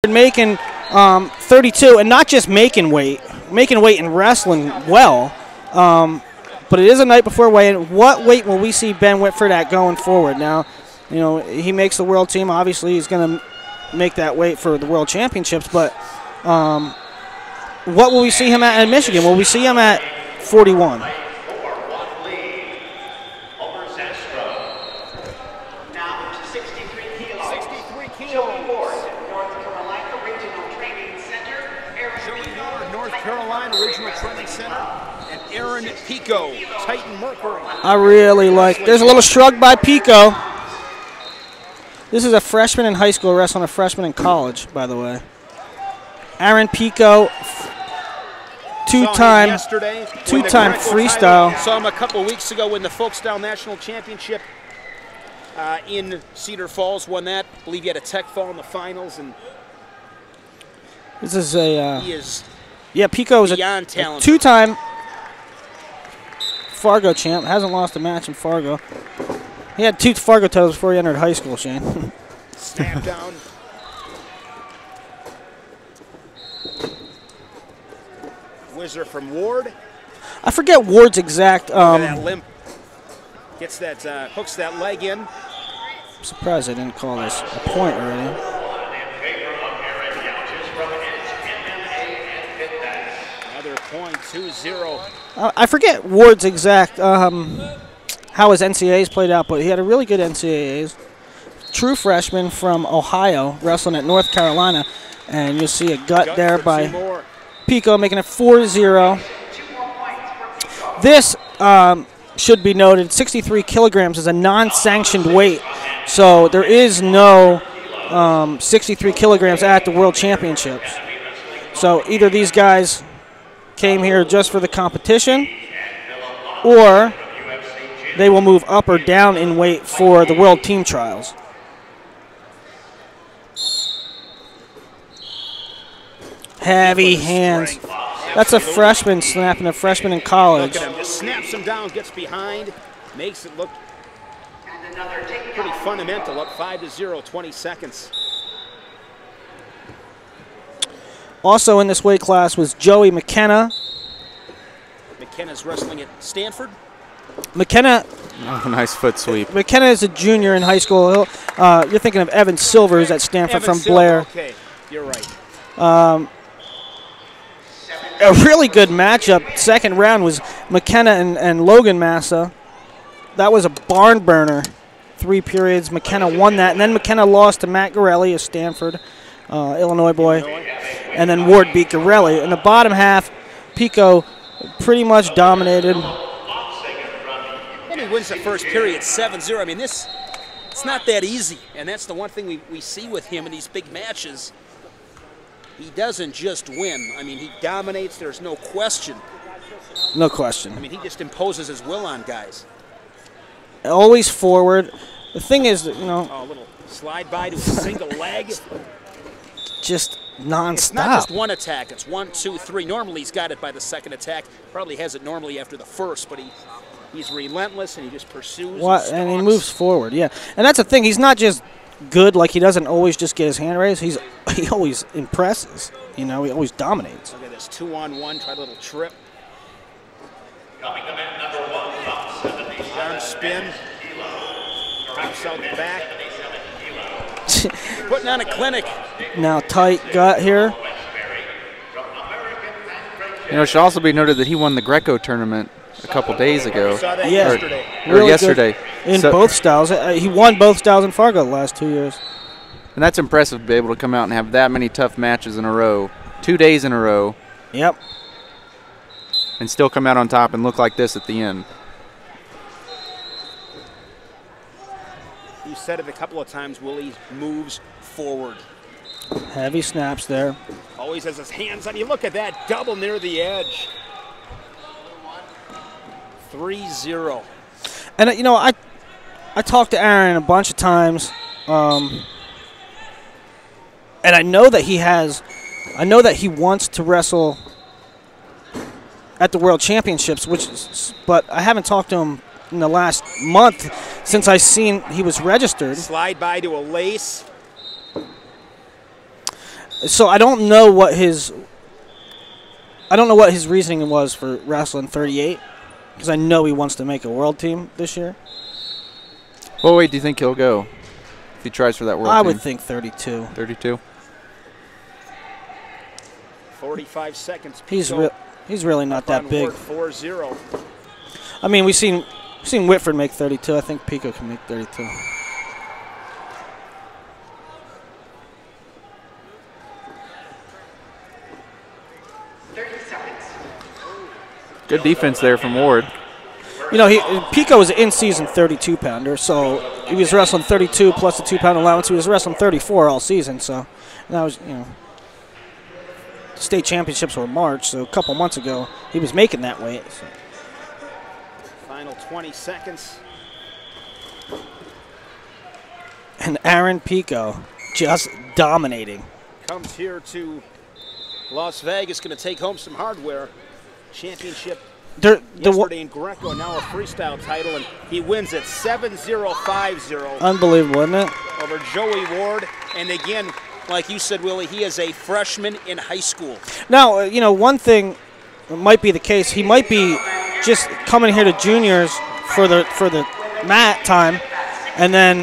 making 32, and not just making weight and wrestling well, but it is a night before weigh-in. What weight will we see Ben Whitford at going forward? Now, you know, he makes the world team. Obviously, he's going to make that weight for the world championships, but what will we see him at in Michigan? Will we see him at 41? Regional Training Center, and Aaron Pico, Titan Mercury. I really like. There's a little shrug by Pico. This is a freshman in high school wrestling a freshman in college, by the way. Aaron Pico, two-time freestyle. Saw him a couple weeks ago in the Folkstyle National Championship in Cedar Falls. Won that. I believe he had a tech fall in the finals, and this is a. He is. Yeah, Pico is a two-time Fargo champ. Hasn't lost a match in Fargo. He had 2 Fargo titles before he entered high school, Shane. Snap down. Whizzer from Ward. I forget Ward's exact. That limp. Gets that, hooks that leg in. I'm surprised I didn't call this a point already. Point 2-0. I forget Ward's exact how his NCAAs played out, but he had a really good NCAAs. True freshman from Ohio, wrestling at North Carolina, and you'll see a gut there by Pico, making it 4-0. This should be noted: 63 kilograms is a non-sanctioned weight, so there is no 63 kilograms at the World Championships. So either these guys came here just for the competition, or they will move up or down in weight for the World Team Trials. Heavy hands. That's a freshman snapping a freshman in college. Look at him, just snaps him down, gets behind, makes it look pretty fundamental. Up 5-0, 20 seconds. Also in this weight class was Joey McKenna. McKenna's wrestling at Stanford. McKenna. Oh, nice foot sweep. McKenna is a junior in high school. You're thinking of Evan Silvers at Stanford from Blair. Okay, you're right. A really good matchup. Second round was McKenna and Logan Massa. That was a barn burner. 3 periods. McKenna won that, and then McKenna lost to Matt Gorelli of Stanford, Illinois boy. And then Ward beat Gorelli. In the bottom half, Pico pretty much dominated. And he wins the first period 7-0. I mean, it's not that easy. And that's the one thing we see with him in these big matches. He doesn't just win. I mean, he dominates. There's no question. No question. I mean, he just imposes his will on guys. Always forward. The thing is, you know. Oh, a little slide by to a single leg. Just non-stop. It's not just one attack. It's 1, 2, 3. Normally he's got it by the second attack. Probably has it normally after the first, but he's relentless and he just pursues. And he moves forward, yeah. And that's the thing. He's not just good, like he doesn't always just get his hand raised. He always impresses. You know, he always dominates. Look at this 2-on-1. Try a little trip. Arm spin. Drops out the back. Putting on a clinic. Now tight gut here. You know, it should also be noted that he won the Greco tournament a couple days ago. Saw that Yeah. yesterday. Or yesterday. In both styles. He won both styles in Fargo the last 2 years. And that's impressive to be able to come out and have that many tough matches in a row, 2 days in a row. Yep. And still come out on top and look like this at the end. You said it a couple of times, Willie moves forward. Heavy snaps there. Always has his hands on you. Look at that double near the edge. 3-0. And, you know, I talked to Aaron a bunch of times, and I know that he wants to wrestle at the World Championships, but I haven't talked to him in the last month since I seen he was registered. Slide by to a lace. So I don't know what his reasoning was for wrestling 38, because I know he wants to make a world team this year. What weight do you think he'll go if he tries for that world team? I would think 32. 32. 45 seconds. He's really not that big. 4-0. I mean, we've seen Whitford make 32. I think Pico can make 32. Good defense there from Ward. You know, Pico was an in-season 32-pounder, so he was wrestling 32 plus a 2-pound allowance. He was wrestling 34 all season, so that was, you know, state championships were March, so a couple months ago he was making that weight. So. Final 20 seconds. And Aaron Pico just dominating. Comes here to Las Vegas, going to take home some hardware. Championship yesterday in Greco, now a freestyle title, and he wins it 7-0-5-0. Unbelievable, isn't it? Over Joey Ward. And again, like you said, Willie, he is a freshman in high school. Now, you know, one thing might be the case. He might be just coming here to juniors for the mat time, and then